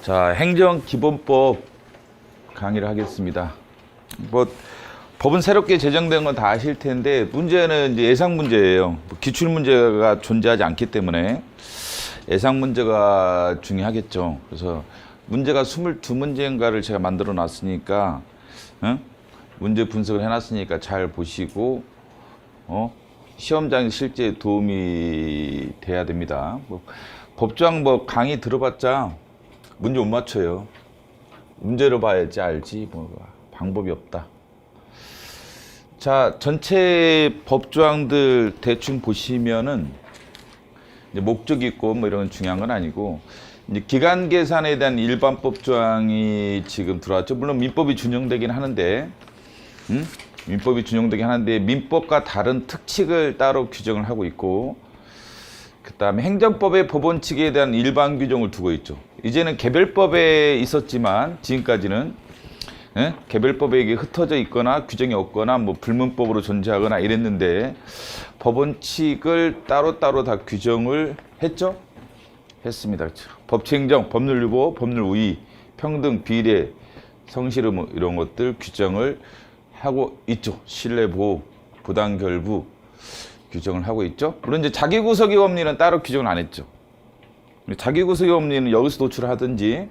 자, 행정기본법 강의를 하겠습니다. 법은 새롭게 제정된 건 다 아실 텐데 문제는 이제 예상 문제예요. 기출 문제가 존재하지 않기 때문에 예상 문제가 중요하겠죠. 그래서 문제가 22문제인가를 제가 만들어 놨으니까 문제 분석을 해놨으니까 잘 보시고 시험장에 실제 도움이 돼야 됩니다. 법조항 강의 들어봤자 문제 못 맞춰요. 문제로 봐야지 알지 방법이 없다. 자, 전체 법조항들 대충 보시면은 이제 목적 있고 이런 건 중요한 건 아니고 이제 기간 계산에 대한 일반 법조항이 지금 들어왔죠. 물론 민법이 준용되긴 하는데 민법이 준용되긴 하는데 민법과 다른 특칙을 따로 규정을 하고 있고 그 다음에 행정법의 법원칙에 대한 일반 규정을 두고 있죠. 이제는 개별법에 있었지만 지금까지는 개별법에 이게 흩어져 있거나 규정이 없거나 불문법으로 존재하거나 이랬는데 법원칙을 따로따로 다 규정을 했죠? 했습니다. 그렇죠? 법치행정, 법률유보, 법률우위, 평등, 비례, 성실의 이런 것들 규정을 하고 있죠. 신뢰보호, 부당결부 규정을 하고 있죠. 물론 이제 자기구속의 법리는 따로 규정을 안 했죠. 자기구속의 법리는 여기서 도출하든지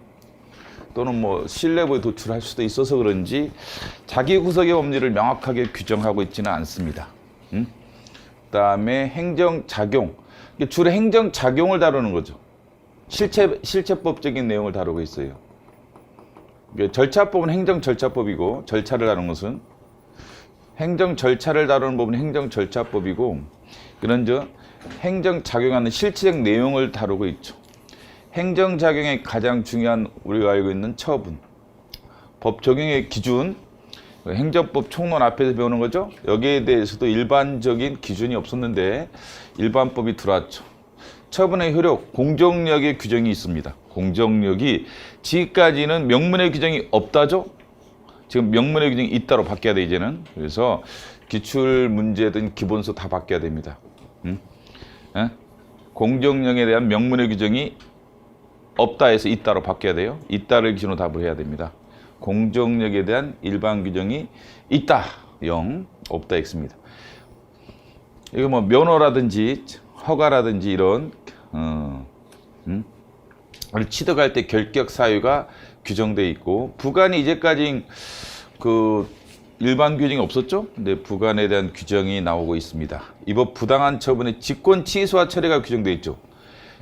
또는 신뢰보호에 도출할 수도 있어서 그런지 자기구속의 법리를 명확하게 규정하고 있지는 않습니다. 그 다음에 행정작용, 주로 행정작용을 다루는 거죠. 실체법적인 내용을 다루고 있어요. 절차법은 행정절차법이고 절차를 다루는 것은 행정절차를 다루는 법은 행정절차법이고 그런 행정작용하는 실체적 내용을 다루고 있죠. 행정작용의 가장 중요한 우리가 알고 있는 처분, 법 적용의 기준, 행정법 총론 앞에서 배우는 거죠. 여기에 대해서도 일반적인 기준이 없었는데 일반법이 들어왔죠. 처분의 효력, 공정력의 규정이 있습니다. 공정력이 지금까지는 명문의 규정이 없다죠. 지금 명문의 규정이 있다로 바뀌어야 돼 이제는. 그래서 기출 문제든 기본서 다 바뀌어야 됩니다. 공정력에 대한 명문의 규정이 없다 해서 있다로 바뀌어야 돼요. 있다를 기준으로 답을 해야 됩니다. 공정력에 대한 일반 규정이 있다 0, 없다 X입니다. 이거 면허라든지 허가라든지 이런 취득할 때 결격 사유가 규정되어 있고 부관이 이제까지 일반 규정이 없었죠. 근데 부관에 대한 규정이 나오고 있습니다. 이 법 부당한 처분의 직권 취소와 처리가 규정되어 있죠.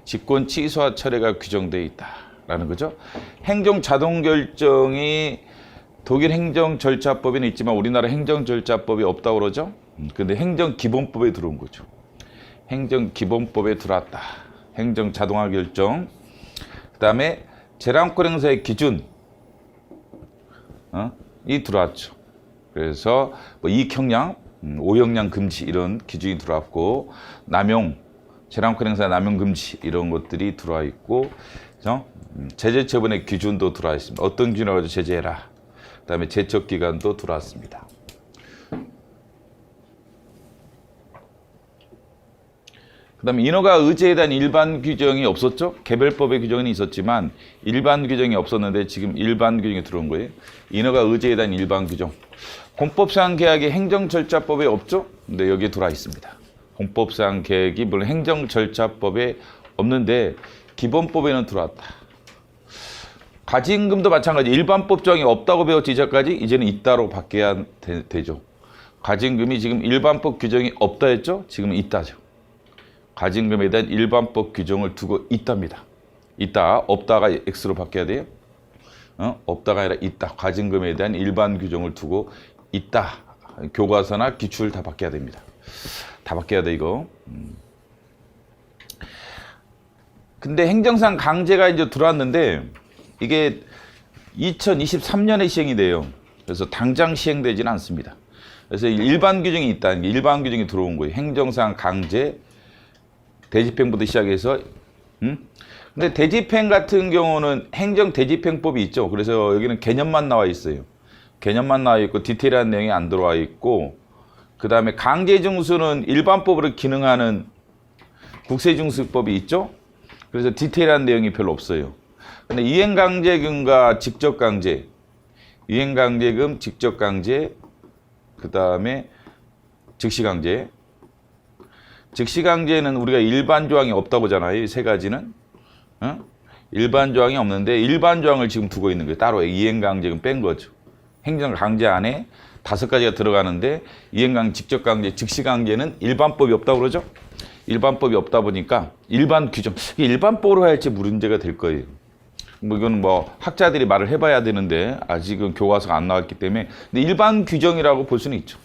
직권 취소와 처리가 규정되어 있다라는 거죠. 행정 자동 결정이 독일 행정절차법에는 있지만 우리나라 행정절차법이 없다고 그러죠. 근데 행정기본법에 들어온 거죠. 행정기본법에 들어왔다. 행정 자동화 결정. 그 다음에 재량권 행사의 기준 이 들어왔죠. 그래서 이익형량, 오형량 금지 이런 기준이 들어왔고 남용, 재량권 행사 남용 금지 이런 것들이 들어와 있고 제재 처분의 기준도 들어와 있습니다. 어떤 기준으로 가지고 제재해라. 그 다음에 제척 기간도 들어왔습니다. 그 다음에 인허가 의제에 대한 일반 규정이 없었죠. 개별법의 규정은 있었지만 일반 규정이 없었는데 지금 일반 규정이 들어온 거예요. 인허가 의제에 대한 일반 규정. 공법상 계약이 행정절차법에 없죠. 근데 여기에 들어와 있습니다. 공법상 계약이 물론 행정절차법에 없는데 기본법에는 들어왔다. 가징금도 마찬가지. 일반 법조항이 없다고 배웠지 이제까지. 이제는 있다로 바뀌어야 되죠. 가징금이 지금 일반법 규정이 없다 했죠. 지금은 있다죠. 가징금에 대한 일반법 규정을 두고 있답니다. 있다, 없다가 X로 바뀌어야 돼요. 없다가 아니라 있다. 가징금에 대한 일반 규정을 두고 있다. 교과서나 기출 다 바뀌어야 됩니다. 다 바뀌어야 돼 이거. 근데 행정상 강제가 이제 들어왔는데 이게 2023년에 시행이 돼요. 그래서 당장 시행되지는 않습니다. 그래서 일반 규정이 있다. 일반 규정이 들어온 거예요. 행정상 강제, 대집행부터 시작해서 근데 대집행 같은 경우는 행정대집행법이 있죠. 그래서 여기는 개념만 나와 있어요. 개념만 나와 있고 디테일한 내용이 안 들어와 있고 그 다음에 강제징수는 일반법으로 기능하는 국세징수법이 있죠. 그래서 디테일한 내용이 별로 없어요. 근데 이행강제금과 직접강제, 이행강제금, 직접강제, 그 다음에 즉시강제. 즉시강제는 우리가 일반 조항이 없다고 하잖아요. 이 세 가지는. 어? 일반 조항이 없는데 일반 조항을 지금 두고 있는 거예요. 따로 이행강제금 뺀 거죠. 행정강제 안에 5가지가 들어가는데 이행강제, 직접강제, 즉시강제는 일반법이 없다고 그러죠. 일반법이 없다 보니까 일반 규정, 이게 일반법으로 할지 문제가 될 거예요. 뭐 이건 뭐 학자들이 말을 해봐야 되는데 아직은 교과서가 안 나왔기 때문에 근데 일반 규정이라고 볼 수는 있죠.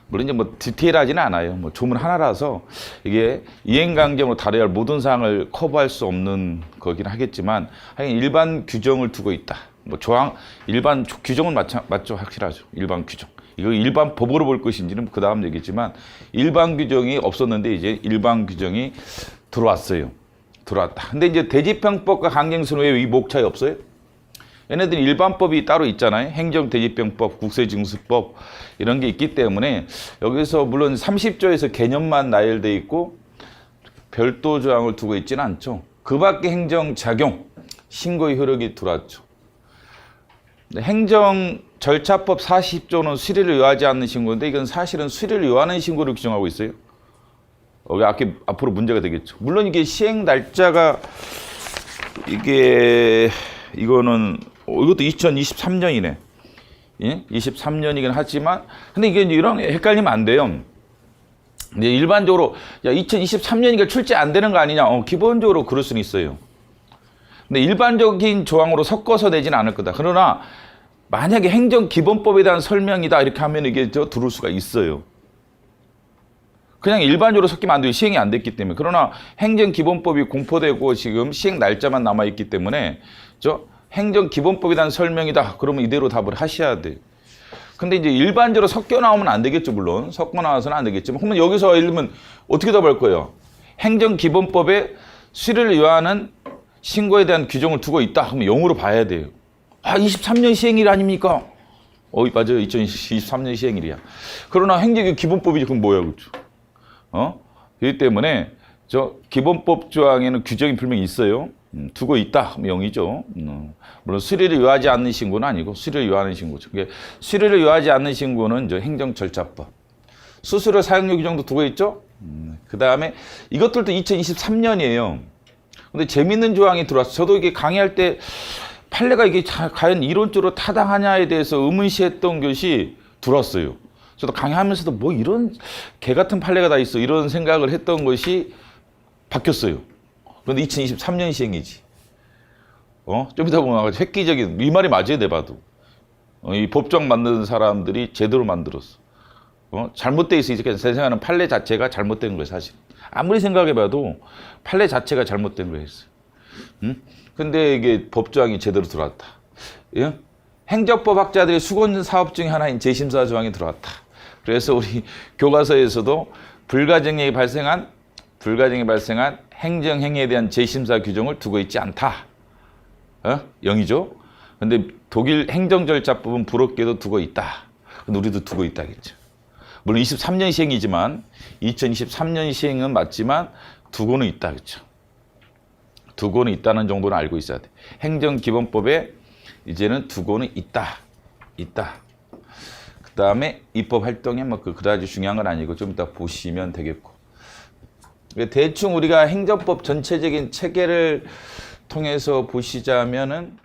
물론 이제 뭐 디테일하지는 않아요. 뭐 조문 하나라서 이게 이행강제로 다뤄야 할 모든 사항을 커버할 수 없는 거긴 하겠지만 하여간 일반 규정을 두고 있다. 뭐 조항 일반 규정은 맞죠, 확실하죠. 일반 규정. 이거 일반 법으로 볼 것인지는 그 다음 얘기지만 일반 규정이 없었는데 이제 일반 규정이 들어왔어요. 들어왔다. 근데 이제 대지평법과 강행선은 왜 이 목 차이 없어요? 얘네들이 일반법이 따로 있잖아요. 행정대지평법, 국세징수법 이런 게 있기 때문에 여기서 물론 30조에서 개념만 나열돼 있고 별도 조항을 두고 있지는 않죠. 그 밖에 행정작용, 신고의 효력이 들어왔죠. 행정절차법 40조는 수리를 요하지 않는 신고인데 이건 사실은 수리를 요하는 신고를 규정하고 있어요. 여기 앞으로 문제가 되겠죠. 물론 이게 시행 날짜가 이거는 이것도 2023년이네. 예? 23년이긴 하지만 근데 이게 이런 헷갈리면 안 돼요. 근데 일반적으로 야 2023년이니까 출제 안 되는 거 아니냐? 기본적으로 그럴 수는 있어요. 근데 일반적인 조항으로 섞어서 내지는 않을 거다. 그러나 만약에 행정기본법에 대한 설명이다 이렇게 하면 이게 들어올 수가 있어요. 그냥 일반적으로 섞이면 안 돼요. 시행이 안 됐기 때문에. 그러나 행정기본법이 공포되고 지금 시행 날짜만 남아있기 때문에 행정기본법에 대한 설명이다. 그러면 이대로 답을 하셔야 돼요. 근데 이제 일반적으로 섞여 나오면 안 되겠죠. 물론 섞어 나와서는 안 되겠지만 그러면 여기서 예를 들면 어떻게 답할 거예요? 행정기본법에 수리를 요하는 신고에 대한 규정을 두고 있다 하면 0으로 봐야 돼요. 23년 시행일 아닙니까? 맞아요. 2023년 시행일이야. 그러나 행정기본법이지 그건 뭐야, 그렇죠? 그렇기 때문에 기본법 조항에는 규정이 분명히 있어요. 두고 있다 하면 0이죠. 물론 수리를 요하지 않는 신고는 아니고 수리를 요하는 신고죠. 수리를 요하지 않는 신고는 행정절차법. 수수료 사용료 규정도 두고 있죠. 그 다음에 이것들도 2023년이에요. 근데 재밌는 조항이 들어왔어요. 저도 이게 강의할 때 판례가 이게 과연 이론적으로 타당하냐에 대해서 의문시했던 것이 들어왔어요. 저도 강의하면서도 뭐 이런 개 같은 판례가 다 있어 이런 생각을 했던 것이 바뀌었어요. 그런데 2023년 시행이지. 좀 이따 보면 획기적인 이 말이 맞아요, 내 봐도. 이 법정 만드는 사람들이 제대로 만들었어. 잘못돼 있으니까 제 생각하는 판례 자체가 잘못된 거예요, 사실. 아무리 생각해봐도 판례 자체가 잘못된 거였어요. 근데 이게 법조항이 제대로 들어왔다. 예? 행정법 학자들의 수건 사업 중에 하나인 재심사 조항이 들어왔다. 그래서 우리 교과서에서도 불가증이 발생한 행정행위에 대한 재심사 규정을 두고 있지 않다. 0이죠. 근데 독일 행정절차법은 부럽게도 두고 있다. 근데 우리도 두고 있다겠죠. 물론 23년 시행이지만 2023년 시행은 맞지만 두고는 있다. 그렇죠. 두고는 있다는 정도는 알고 있어야 돼. 행정기본법에 이제는 두고는 있다. 그 다음에 입법 활동에 그다지 중요한 건 아니고 좀 이따 보시면 되겠고. 대충 우리가 행정법 전체적인 체계를 통해서 보시자면은